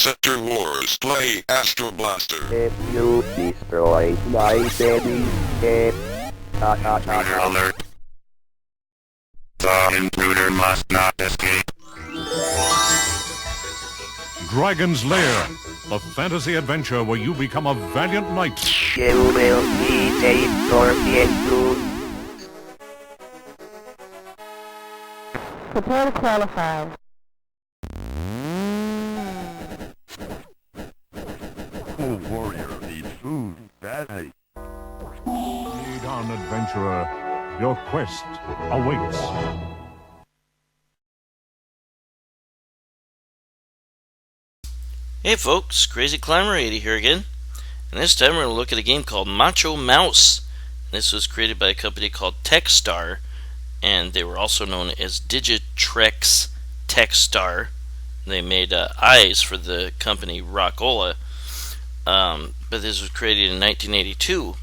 Sector Wars, play Astro Blaster. If you destroy my baby, Intruder alert. The intruder must not escape. Dragon's Lair, a fantasy adventure where you become a valiant knight. you will be a torpedo. Prepare to qualify. Oh, warrior needs food badly. Lead on, adventurer. Your quest awaits. Hey folks, Crazy Climber 80 here again, and this time we're going to look at a game called Macho Mouse. This was created by a company called Techstar, and they were also known as Digitrex Techstar. They made eyes for the company Rockola, but this was created in 1982.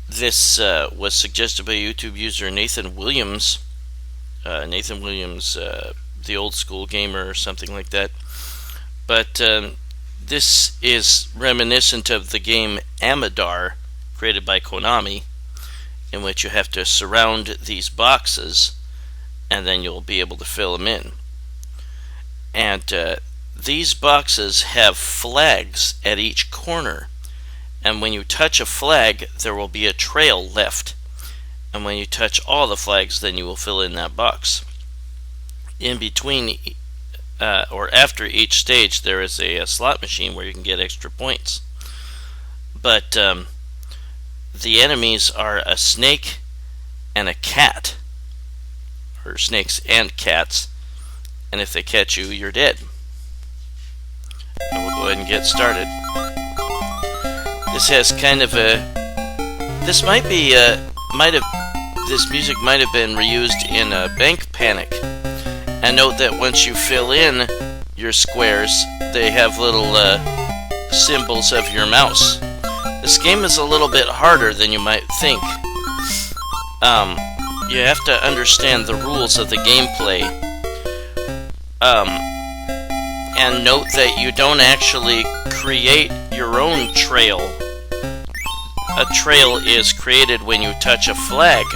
This was suggested by YouTube user Nathan Willliams, the old school gamer or something like that. But this is reminiscent of the game AMIDAR, created by Konami, in which you have to surround these boxes and then you'll be able to fill them in. And these boxes have flags at each corner, and when you touch a flag there will be a trail left, and when you touch all the flags then you will fill in that box. In between or after each stage there is a slot machine where you can get extra points. But the enemies are a snake and a cat, or snakes and cats, and if they catch you, you're dead. And we'll go ahead and get started. This has kind of a... This might be... This music might have been reused in Bank Panic. And note that once you fill in your squares, they have little symbols of your mouse. This game is a little bit harder than you might think. You have to understand the rules of the gameplay. And note that you don't actually create your own trail. A trail is created when you touch a flag.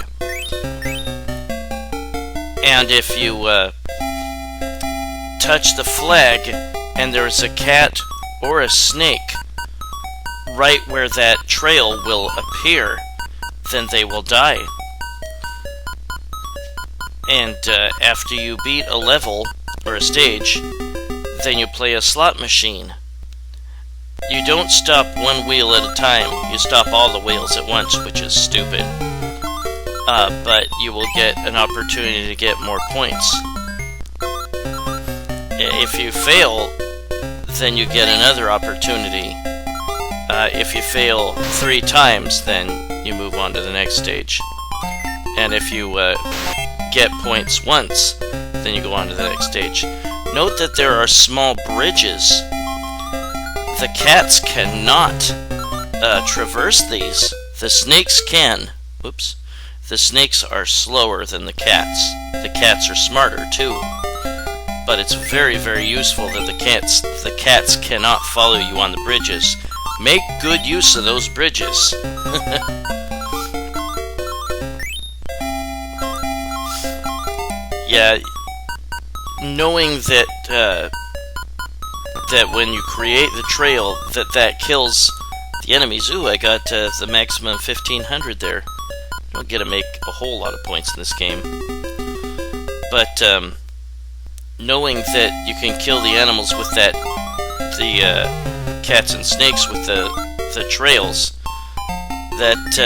And if you touch the flag and there is a cat or a snake right where that trail will appear, then they will die. And after you beat a level or a stage, then you play a slot machine. You don't stop one wheel at a time, you stop all the wheels at once, which is stupid. But you will get an opportunity to get more points. If you fail, then you get another opportunity. If you fail 3 times, then you move on to the next stage. And if you get points once, then you go on to the next stage. Note that there are small bridges. The cats cannot traverse these. The snakes can. Oops. The snakes are slower than the cats. The cats are smarter too. But it's very, very useful that the cats cannot follow you on the bridges. Make good use of those bridges. Yeah, knowing that that when you create the trail, that kills the enemies. Ooh, I got the maximum 1500 there. You don't get to make a whole lot of points in this game. But knowing that you can kill the animals with the cats and snakes with the trails, that's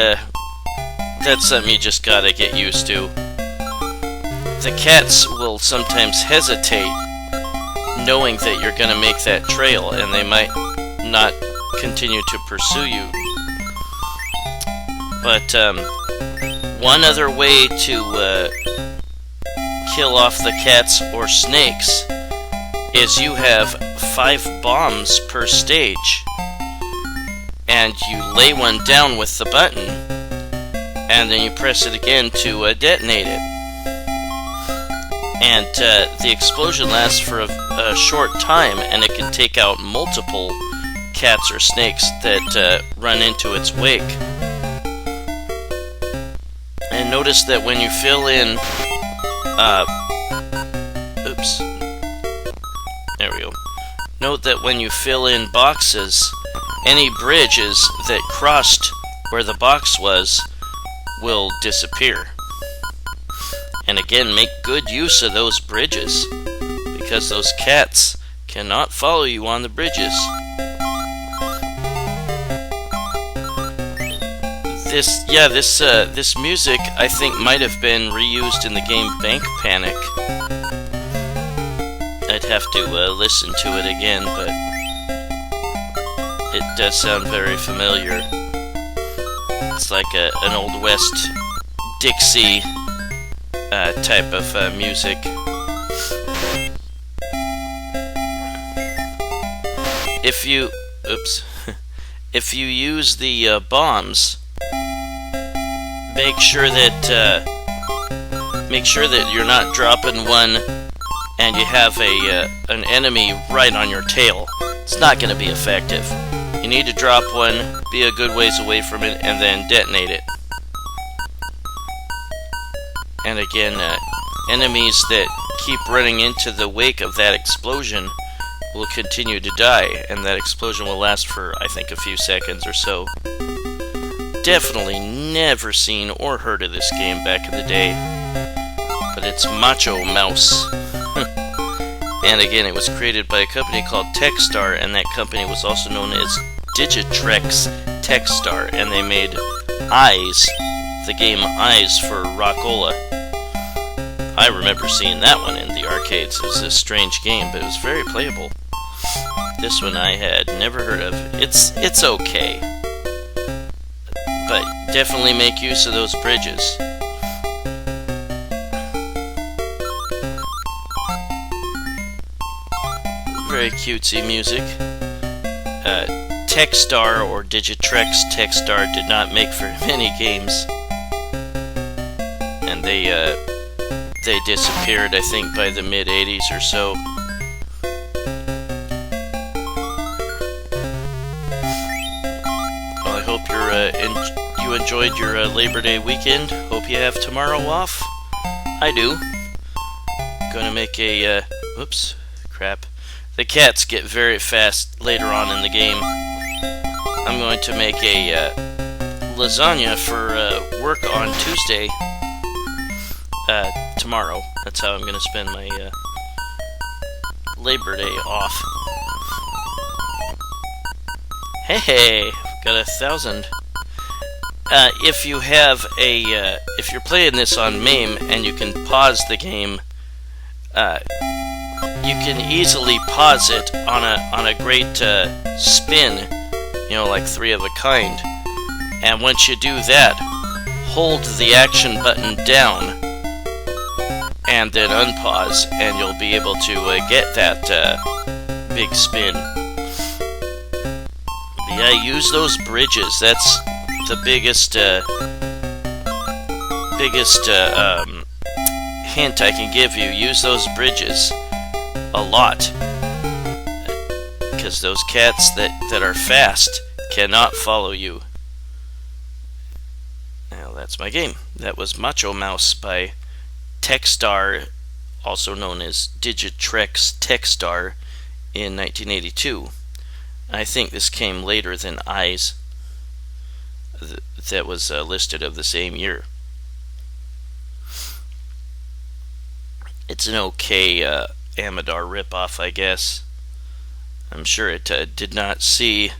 something you just gotta get used to. The cats will sometimes hesitate knowing that you're gonna make that trail, and they might not continue to pursue you. But one other way to kill off the cats or snakes is you have 5 bombs per stage, and you lay one down with the button, and then you press it again to detonate it. and the explosion lasts for a short time, and it can take out multiple cats or snakes that run into its wake. And notice that when you fill in, oops, there we go. Note that when you fill in boxes, any bridges that crossed where the box was will disappear. And again, make good use of those bridges, because those cats cannot follow you on the bridges. This music I think might have been reused in the game Bank Panic. I'd have to listen to it again, but it does sound very familiar. It's like an Old West Dixie type of music. If you use the bombs, make sure that you're not dropping one and you have an enemy right on your tail. It's not going to be effective. You need to drop one, be a good ways away from it, and then detonate it. And again, enemies that keep running into the wake of that explosion will continue to die, and that explosion will last for, I think, a few seconds or so. Definitely never seen or heard of this game back in the day, but it's Macho Mouse. And again, it was created by a company called Techstar, and that company was also known as Digitrex Techstar, and they made Eyes, the game Eyes for Rockola. I remember seeing that one in the arcades. It was a strange game, but it was very playable. This one I had never heard of. It's okay, but definitely make use of those bridges. Very cutesy music. Techstar or Digitrex Techstar did not make very many games, and they disappeared, I think, by the mid-'80s or so. Well, I hope you enjoyed your Labor Day weekend. Hope you have tomorrow off. I do. Gonna make a whoops, crap. The cats get very fast later on in the game. I'm going to make a lasagna for work on Tuesday. Tomorrow. That's how I'm going to spend my Labor Day off. Hey, got 1,000. If you have if you're playing this on MAME and you can pause the game, you can easily pause it on a great spin, you know, like 3 of a kind. And once you do that, hold the action button down and then unpause, and you'll be able to get that big spin. But yeah, use those bridges. That's the biggest hint I can give you. Use those bridges a lot, because those cats that are fast cannot follow you. Now that's my game. That was Macho Mouse by Techstar, also known as Digitrex Techstar, in 1982. I think this came later than Eyes, that was listed of the same year. It's an okay AMIDAR ripoff, I guess. I'm sure it did not see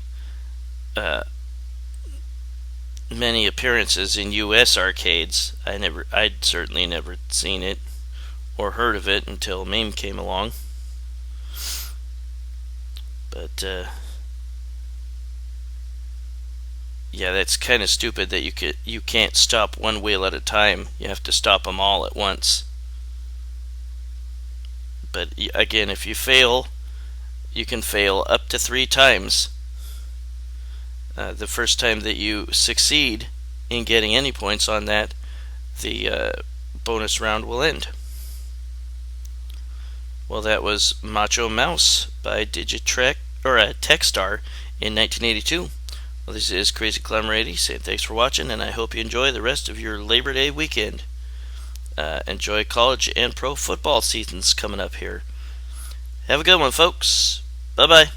many appearances in U.S. arcades. I'd certainly never seen it or heard of it until MAME came along. But yeah, that's kind of stupid that you can't stop one wheel at a time. You have to stop them all at once. But again, if you fail, you can fail up to 3 times. The first time that you succeed in getting any points on that, the bonus round will end. Well, that was Macho Mouse by Digitrek or Techstar in 1982. Well, this is Crazy Climber 80 saying thanks for watching, and I hope you enjoy the rest of your Labor Day weekend. Enjoy college and pro football seasons coming up here. Have a good one, folks. Bye-bye.